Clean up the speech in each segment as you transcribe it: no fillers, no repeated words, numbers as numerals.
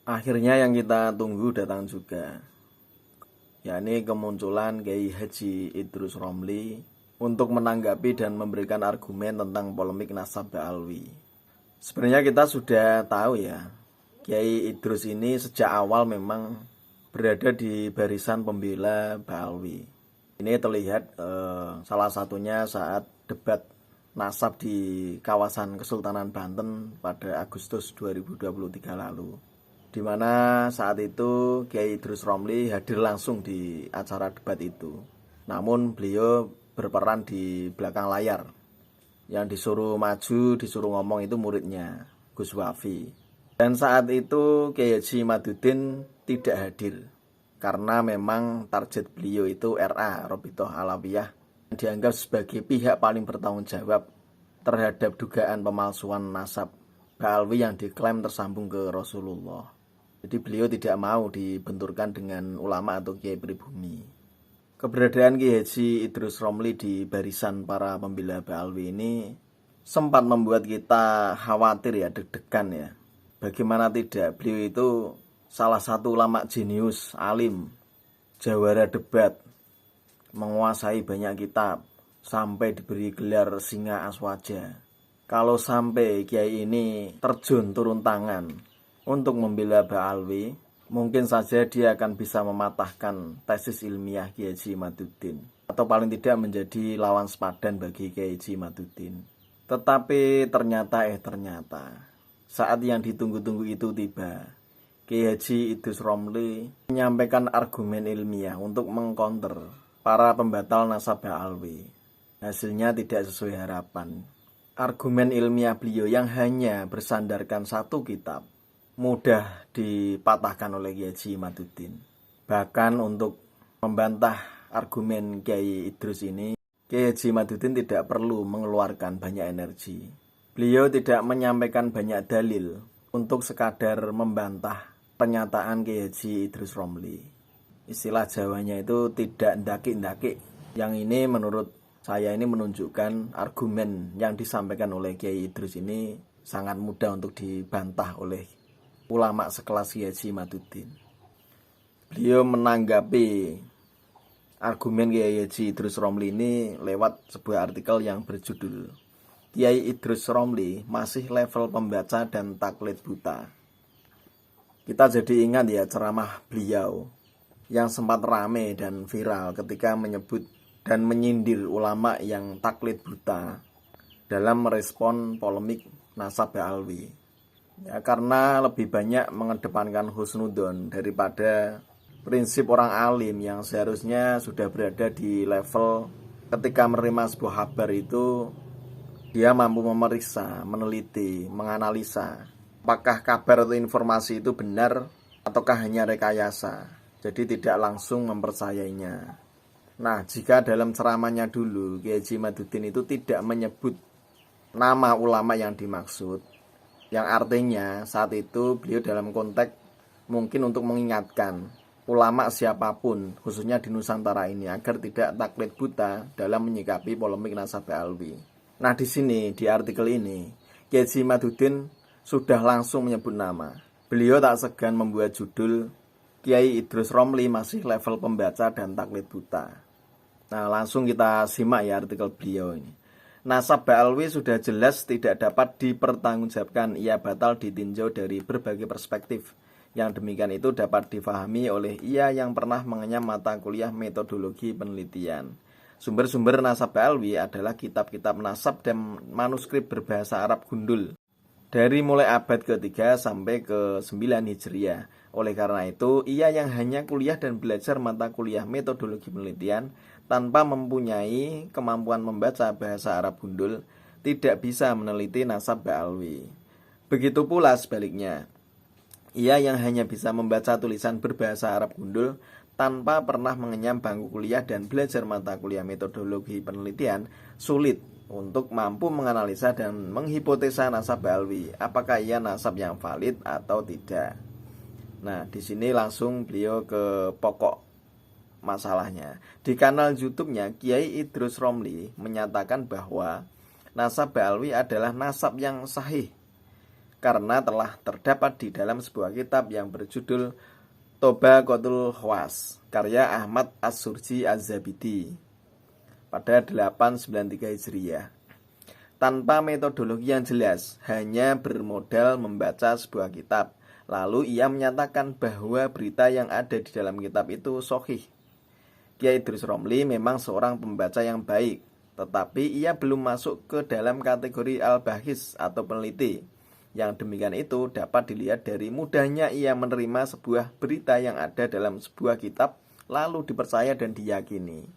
Akhirnya yang kita tunggu datang juga, yakni kemunculan Kiai Haji Idrus Romli untuk menanggapi dan memberikan argumen tentang polemik nasab Ba'alwi. Sebenarnya kita sudah tahu ya, Kiai Idrus ini sejak awal memang berada di barisan pembela Ba'alwi. Ini terlihat salah satunya saat debat nasab di kawasan Kesultanan Banten pada Agustus 2023 lalu, di mana saat itu Kiai Idrus Romli hadir langsung di acara debat itu. Namun beliau berperan di belakang layar. Yang disuruh maju, disuruh ngomong itu muridnya, Gus Wafi. Dan saat itu Kiai Haji Madudin tidak hadir, karena memang target beliau itu RA, Robitoh Alawiyah, dianggap sebagai pihak paling bertanggung jawab terhadap dugaan pemalsuan nasab Ba'alwi yang diklaim tersambung ke Rasulullah. Jadi beliau tidak mau dibenturkan dengan ulama atau kiai pribumi. Keberadaan Kiai Haji Idrus Romli di barisan para pembela Ba'alwi ini sempat membuat kita khawatir ya, deg-degan ya. Bagaimana tidak, beliau itu salah satu ulama jenius, alim, jawara debat, menguasai banyak kitab, sampai diberi gelar Singa Aswaja. Kalau sampai kiai ini terjun turun tangan untuk membela Ba'alwi, mungkin saja dia akan bisa mematahkan tesis ilmiah Kiai Haji Madudin, atau paling tidak menjadi lawan sepadan bagi Kiai Haji Madudin. Tetapi ternyata saat yang ditunggu-tunggu itu tiba. Kiai Haji Idrus Romli menyampaikan argumen ilmiah untuk mengcounter para pembatal nasab Ba'alwi. Hasilnya tidak sesuai harapan. Argumen ilmiah beliau yang hanya bersandarkan satu kitab mudah dipatahkan oleh Kiai Haji Madudin. Bahkan untuk membantah argumen Kiai Idrus ini, Kiai Haji Madudin tidak perlu mengeluarkan banyak energi. Beliau tidak menyampaikan banyak dalil untuk sekadar membantah pernyataan Kiai Haji Idrus Romli. Istilah Jawanya itu tidak ndaki-ndaki. Yang ini menurut saya ini menunjukkan argumen yang disampaikan oleh Kiai Idrus ini sangat mudah untuk dibantah oleh ulama sekelas Kiai Haji Madudin. Beliau menanggapi argumen Kiai Haji Idrus Romli ini lewat sebuah artikel yang berjudul Kiai Idrus Romli masih level pembaca dan taklid buta. Kita jadi ingat ya ceramah beliau yang sempat rame dan viral ketika menyebut dan menyindir ulama yang taklid buta dalam merespon polemik nasab Ba'alwi. Ya, karena lebih banyak mengedepankan husnudon daripada prinsip orang alim yang seharusnya sudah berada di level ketika menerima sebuah kabar itu dia mampu memeriksa, meneliti, menganalisa apakah kabar atau informasi itu benar ataukah hanya rekayasa. Jadi tidak langsung mempercayainya. Nah, jika dalam ceramahnya dulu Kiai Haji Madudin itu tidak menyebut nama ulama yang dimaksud, yang artinya saat itu beliau dalam konteks mungkin untuk mengingatkan ulama siapapun khususnya di Nusantara ini agar tidak taklid buta dalam menyikapi polemik nasab Ba'alwi. Nah, di sini di artikel ini Kiai Haji Madudin sudah langsung menyebut nama. Beliau tak segan membuat judul Kiai Idrus Romli masih level pembaca dan taklid buta. Nah, langsung kita simak ya artikel beliau ini. Nasab Ba'alwi sudah jelas tidak dapat dipertanggungjawabkan. Ia batal ditinjau dari berbagai perspektif. Yang demikian itu dapat difahami oleh ia yang pernah mengenyam mata kuliah metodologi penelitian. Sumber-sumber nasab Ba'alwi adalah kitab-kitab nasab dan manuskrip berbahasa Arab gundul dari mulai abad ke-3 sampai ke-9 Hijriah. Oleh karena itu, ia yang hanya kuliah dan belajar mata kuliah metodologi penelitian tanpa mempunyai kemampuan membaca bahasa Arab gundul tidak bisa meneliti nasab Ba'alwi. Begitu pula sebaliknya, ia yang hanya bisa membaca tulisan berbahasa Arab gundul tanpa pernah mengenyam bangku kuliah dan belajar mata kuliah metodologi penelitian sulit untuk mampu menganalisa dan menghipotesa nasab Ba'alwi, apakah ia nasab yang valid atau tidak. Nah, di sini langsung beliau ke pokok masalahnya. Di kanal YouTube-nya Kiai Idrus Romli menyatakan bahwa nasab Ba'alwi adalah nasab yang sahih karena telah terdapat di dalam sebuah kitab yang berjudul Tobaqatul Khawas karya Ahmad As-Surji Az-Zabidi pada 893 Hijriah. Tanpa metodologi yang jelas, hanya bermodal membaca sebuah kitab. Lalu ia menyatakan bahwa berita yang ada di dalam kitab itu sahih. Kiai Idrus Romli memang seorang pembaca yang baik, tetapi ia belum masuk ke dalam kategori al-bahis atau peneliti. Yang demikian itu dapat dilihat dari mudahnya ia menerima sebuah berita yang ada dalam sebuah kitab, lalu dipercaya dan diyakini.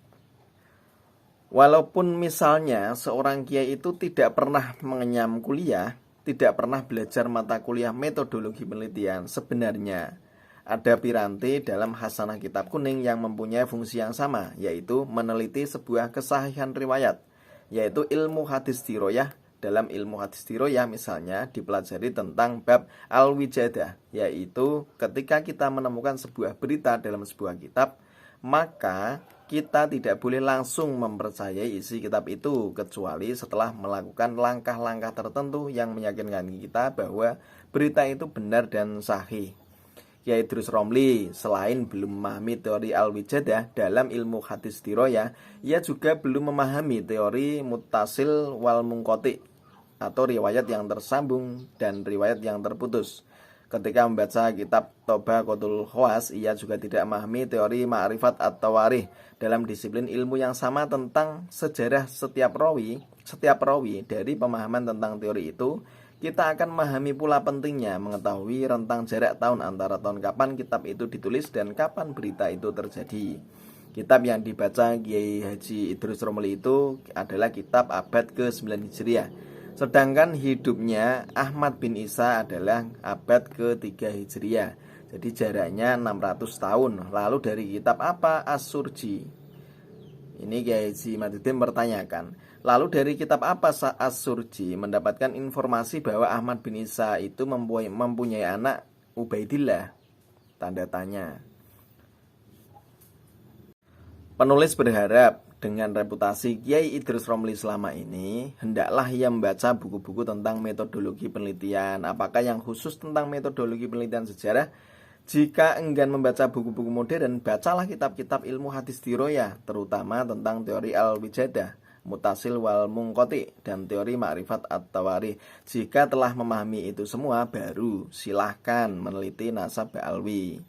Walaupun misalnya seorang kiai itu tidak pernah mengenyam kuliah, tidak pernah belajar mata kuliah metodologi penelitian, sebenarnya ada piranti dalam Hasanah Kitab Kuning yang mempunyai fungsi yang sama, yaitu meneliti sebuah kesahihan riwayat, yaitu ilmu hadis diroyah. Dalam ilmu hadis diroyah misalnya dipelajari tentang bab al-wijadah, yaitu ketika kita menemukan sebuah berita dalam sebuah kitab, maka kita tidak boleh langsung mempercayai isi kitab itu, kecuali setelah melakukan langkah-langkah tertentu yang meyakinkan kita bahwa berita itu benar dan sahih. Kiai Idrus Romli selain belum memahami teori al-wijadah dalam ilmu hadis diroyah, ia juga belum memahami teori muttasil wal munqati atau riwayat yang tersambung dan riwayat yang terputus. Ketika membaca kitab Tobaqatul Khawas, ia juga tidak memahami teori ma'rifat at-tawarikh dalam disiplin ilmu yang sama tentang sejarah setiap rawi dari pemahaman tentang teori itu. Kita akan memahami pula pentingnya mengetahui rentang jarak tahun antara tahun kapan kitab itu ditulis dan kapan berita itu terjadi. Kitab yang dibaca Kiai Haji Idrus Romli itu adalah kitab abad ke-9 Hijriah. Sedangkan hidupnya Ahmad bin Isa adalah abad ke-3 Hijriah. Jadi jaraknya 600 tahun. Lalu dari kitab apa As-Surji? Ini Kiai Haji Maduddin bertanyakan. Lalu dari kitab apa As-Surji mendapatkan informasi bahwa Ahmad bin Isa itu mempunyai anak Ubaidillah? Tanda tanya. Penulis berharap dengan reputasi Kiai Idrus Romli selama ini, hendaklah ia membaca buku-buku tentang metodologi penelitian. Apakah yang khusus tentang metodologi penelitian sejarah? Jika enggan membaca buku-buku modern, bacalah kitab-kitab ilmu hadis diroyah, terutama tentang teori al-wijadah, mutasil wal munqati, dan teori ma'rifat at-tawarikh. Jika telah memahami itu semua, baru silahkan meneliti nasab Ba'alwi.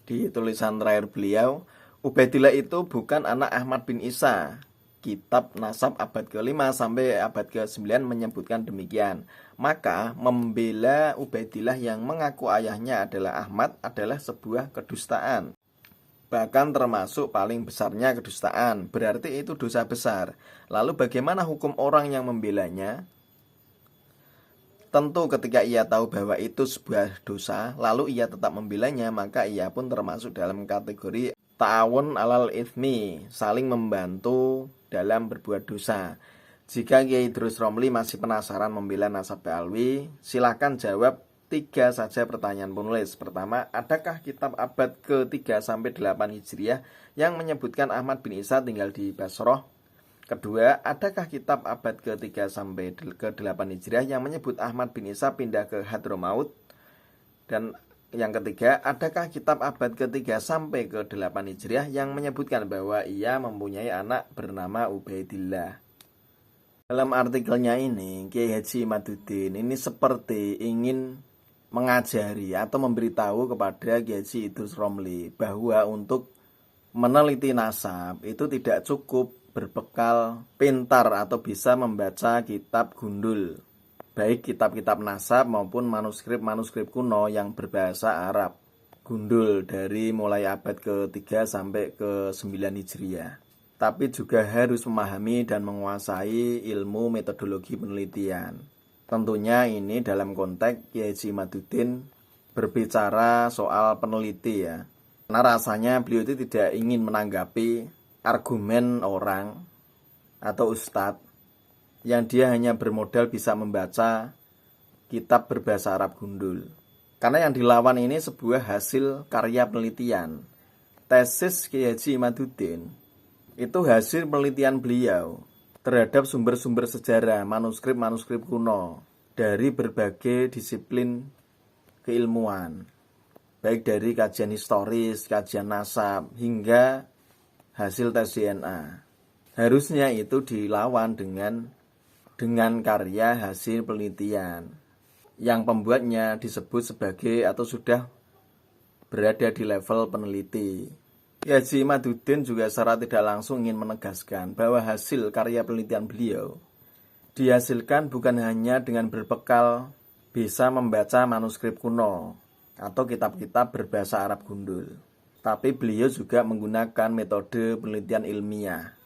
Di tulisan terakhir beliau, Ubaidillah itu bukan anak Ahmad bin Isa. Kitab Nasab abad ke-5 sampai abad ke-9 menyebutkan demikian. Maka membela Ubaidillah yang mengaku ayahnya adalah Ahmad adalah sebuah kedustaan. Bahkan termasuk paling besarnya kedustaan. Berarti itu dosa besar. Lalu bagaimana hukum orang yang membelanya? Tentu ketika ia tahu bahwa itu sebuah dosa, lalu ia tetap membelanya, maka ia pun termasuk dalam kategori ta'awun alal ithmi, saling membantu dalam berbuat dosa. Jika Kiai Idrus Romli masih penasaran membela nasab Ba'alwi, silakan jawab 3 saja pertanyaan penulis. Pertama, adakah kitab abad ke-3 sampai 8 Hijriah yang menyebutkan Ahmad bin Isa tinggal di Basrah? Kedua, adakah kitab abad ke-3 sampai ke-8 Hijriah yang menyebut Ahmad bin Isa pindah ke Hadramaut? Dan yang ketiga, adakah kitab abad ke-3 sampai ke-8 Hijriah yang menyebutkan bahwa ia mempunyai anak bernama Ubaidillah? Dalam artikelnya ini, Kiai Haji Maduddin ini seperti ingin mengajari atau memberitahu kepada Kiai Haji Idrus Romli bahwa untuk meneliti nasab itu tidak cukup berbekal pintar atau bisa membaca kitab gundul, baik kitab-kitab nasab maupun manuskrip-manuskrip kuno yang berbahasa Arab gundul dari mulai abad ke-3 sampai ke-9 Hijriah. Tapi juga harus memahami dan menguasai ilmu metodologi penelitian. Tentunya ini dalam konteks Kiai Haji Maduddin berbicara soal peneliti ya. Karena rasanya beliau itu tidak ingin menanggapi argumen orang atau ustadz yang dia hanya bermodal bisa membaca kitab berbahasa Arab gundul. Karena yang dilawan ini sebuah hasil karya penelitian. Tesis Kiai Haji Maduddin itu hasil penelitian beliau terhadap sumber-sumber sejarah, manuskrip-manuskrip kuno. dari berbagai disiplin keilmuan, baik dari kajian historis, kajian nasab, hingga hasil tes DNA. Harusnya itu dilawan dengan karya hasil penelitian yang pembuatnya disebut sebagai atau sudah berada di level peneliti. Kiai Haji Imaduddin juga secara tidak langsung ingin menegaskan bahwa hasil karya penelitian beliau dihasilkan bukan hanya dengan berbekal bisa membaca manuskrip kuno atau kitab-kitab berbahasa Arab gundul, tapi beliau juga menggunakan metode penelitian ilmiah,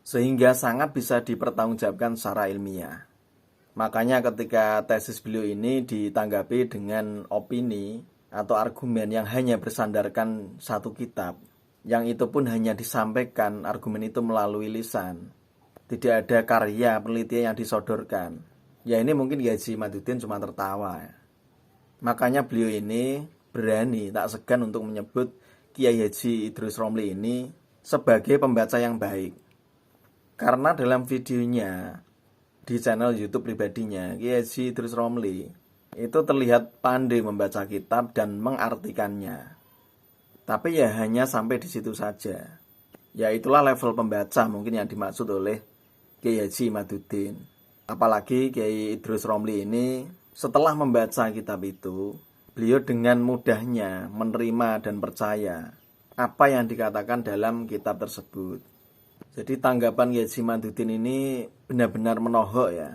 sehingga sangat bisa dipertanggungjawabkan secara ilmiah. Makanya ketika tesis beliau ini ditanggapi dengan opini atau argumen yang hanya bersandarkan satu kitab, yang itu pun hanya disampaikan argumen itu melalui lisan, tidak ada karya penelitian yang disodorkan, ya ini mungkin Kiai Haji Imaduddin cuma tertawa. Makanya beliau ini berani tak segan untuk menyebut Kiai Haji Idrus Romli ini sebagai pembaca yang baik. Karena dalam videonya di channel YouTube pribadinya, Kiai Haji Idrus Romli itu terlihat pandai membaca kitab dan mengartikannya. Tapi ya hanya sampai di situ saja. Ya itulah level pembaca mungkin yang dimaksud oleh Kiai Haji Imaduddin. Apalagi Kiai Idrus Romli ini setelah membaca kitab itu, beliau dengan mudahnya menerima dan percaya apa yang dikatakan dalam kitab tersebut. Jadi tanggapan Kiai Haji Imaduddin ini benar-benar menohok ya.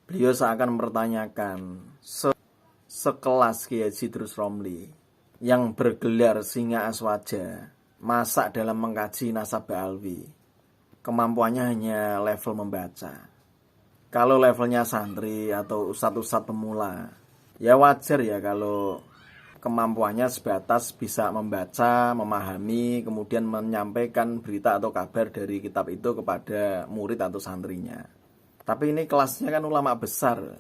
Beliau seakan mempertanyakan sekelas Kiai Haji Idrus Romli yang bergelar Singa Aswaja, masak dalam mengkaji nasab Ba'alwi, kemampuannya hanya level membaca. Kalau levelnya santri atau ustadz-ustadz pemula, ya wajar ya kalau kemampuannya sebatas bisa membaca, memahami, kemudian menyampaikan berita atau kabar dari kitab itu kepada murid atau santrinya. Tapi ini kelasnya kan ulama besar,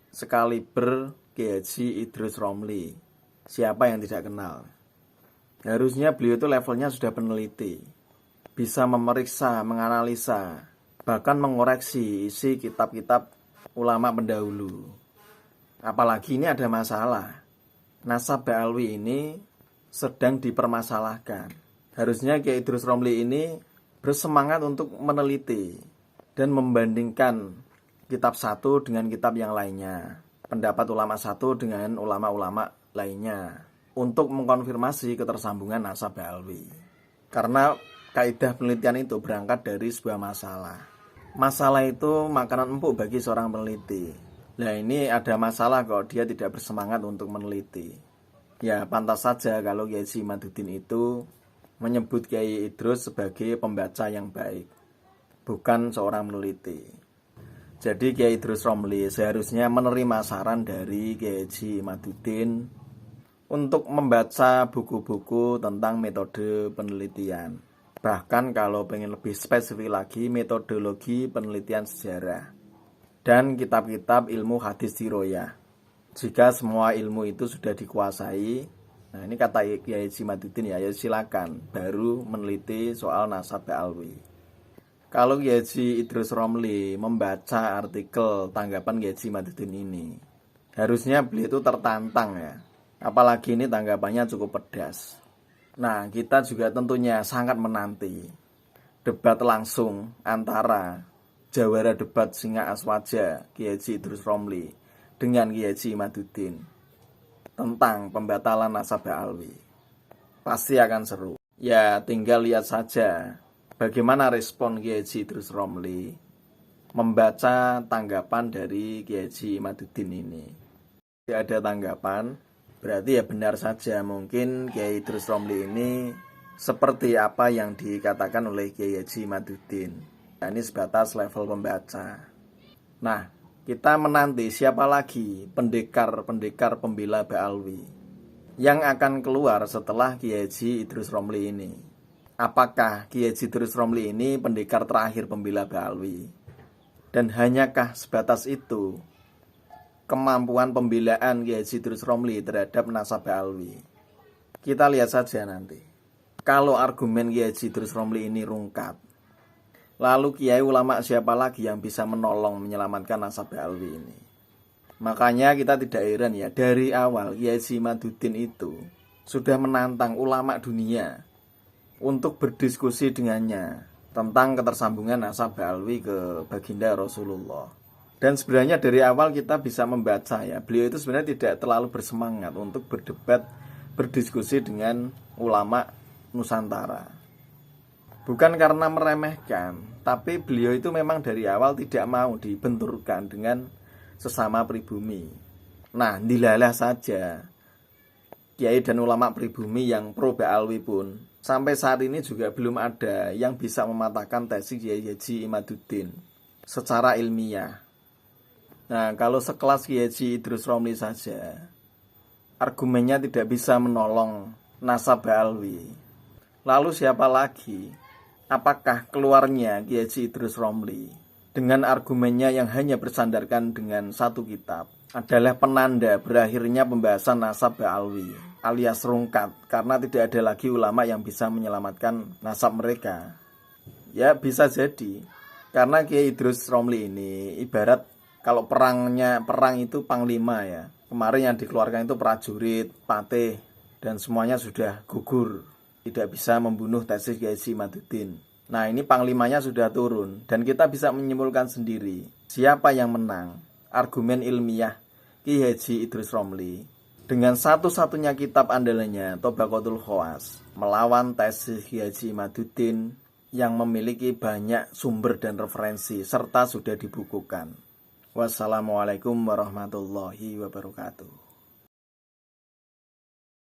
sekaliber Kiai Haji Idrus Romli. Siapa yang tidak kenal? Harusnya beliau itu levelnya sudah peneliti, bisa memeriksa, menganalisa, bahkan mengoreksi isi kitab-kitab ulama pendahulu. Apalagi ini ada masalah. Nasab Ba'alwi ini sedang dipermasalahkan. Harusnya Kiai Idrus Romli ini bersemangat untuk meneliti dan membandingkan kitab satu dengan kitab yang lainnya, pendapat ulama satu dengan ulama-ulama lainnya, untuk mengkonfirmasi ketersambungan nasab Ba'alwi. Karena kaidah penelitian itu berangkat dari sebuah masalah. Masalah itu makanan empuk bagi seorang peneliti. Nah ini ada masalah kok dia tidak bersemangat untuk meneliti. Ya pantas saja kalau Kiai Haji Imaduddin itu menyebut Kiai Idrus sebagai pembaca yang baik, bukan seorang peneliti. Jadi Kiai Idrus Romli seharusnya menerima saran dari Kiai Haji Imaduddin untuk membaca buku-buku tentang metode penelitian. Bahkan kalau pengen lebih spesifik lagi, metodologi penelitian sejarah dan kitab-kitab ilmu hadis diroyah. Jika semua ilmu itu sudah dikuasai, nah ini kata Kiai Haji Imaduddin ya silakan baru meneliti soal nasab Ba'alwi. Kalau Kiai Haji Idrus Romli membaca artikel tanggapan Kiai Haji Imaduddin ini, harusnya beliau itu tertantang ya. Apalagi ini tanggapannya cukup pedas. Nah, kita juga tentunya sangat menanti debat langsung antara jawara debat Singa Aswaja Kiai Haji Idrus Romli dengan Kiai Haji Imaduddin tentang pembatalan nasab Ba'alwi. Pasti akan seru. Ya, tinggal lihat saja bagaimana respon Kiai Haji Idrus Romli membaca tanggapan dari Kiai Haji Imaduddin ini. Tidak ada tanggapan, berarti ya benar saja mungkin Kiai Idrus Romli ini seperti apa yang dikatakan oleh Kiai Haji Imaduddin. Nah, ini sebatas level pembaca. Nah, kita menanti siapa lagi pendekar-pendekar pembela Ba'alwi yang akan keluar setelah Kiai Haji Idrus Romli ini. Apakah Kiai Haji Idrus Romli ini pendekar terakhir pembela Ba'alwi? Dan hanyakah sebatas itu kemampuan pembelaan Kiai Haji Idrus Romli terhadap nasab Ba'alwi? Kita lihat saja nanti. Kalau argumen Kiai Haji Idrus Romli ini rungkat, lalu kiai ulama siapa lagi yang bisa menolong menyelamatkan nasab Ba'alwi ini? Makanya kita tidak heran ya, dari awal Kiai Haji Imaduddin itu sudah menantang ulama dunia untuk berdiskusi dengannya tentang ketersambungan nasab Ba'alwi ke baginda Rasulullah. Dan sebenarnya dari awal kita bisa membaca ya, beliau itu sebenarnya tidak terlalu bersemangat untuk berdebat, berdiskusi dengan ulama Nusantara. Bukan karena meremehkan, tapi beliau itu memang dari awal tidak mau dibenturkan dengan sesama pribumi. Nah, dilalah saja kiai dan ulama pribumi yang pro Ba'alwi pun sampai saat ini juga belum ada yang bisa mematahkan tesis Kiai Haji Imaduddin secara ilmiah. Nah, kalau sekelas Kiai Haji Idrus Romli saja, argumennya tidak bisa menolong nasab Ba'alwi. Lalu siapa lagi? Apakah keluarnya Kiai Haji Idrus Romli dengan argumennya yang hanya bersandarkan dengan satu kitab adalah penanda berakhirnya pembahasan nasab Ba'alwi alias rungkat, karena tidak ada lagi ulama yang bisa menyelamatkan nasab mereka? Ya bisa jadi, karena Kiai Idrus Romli ini ibarat kalau perang itu panglima ya. Kemarin yang dikeluarkan itu prajurit, patih, dan semuanya sudah gugur, tidak bisa membunuh tesis Kiai Haji Imaduddin. Nah, ini panglimanya sudah turun dan kita bisa menyimpulkan sendiri siapa yang menang. Argumen ilmiah Kiai Haji Idrus Romli dengan satu-satunya kitab andalannya Tobaqatul Khawas melawan tesis Kiai Haji Imaduddin yang memiliki banyak sumber dan referensi serta sudah dibukukan. Wassalamualaikum warahmatullahi wabarakatuh.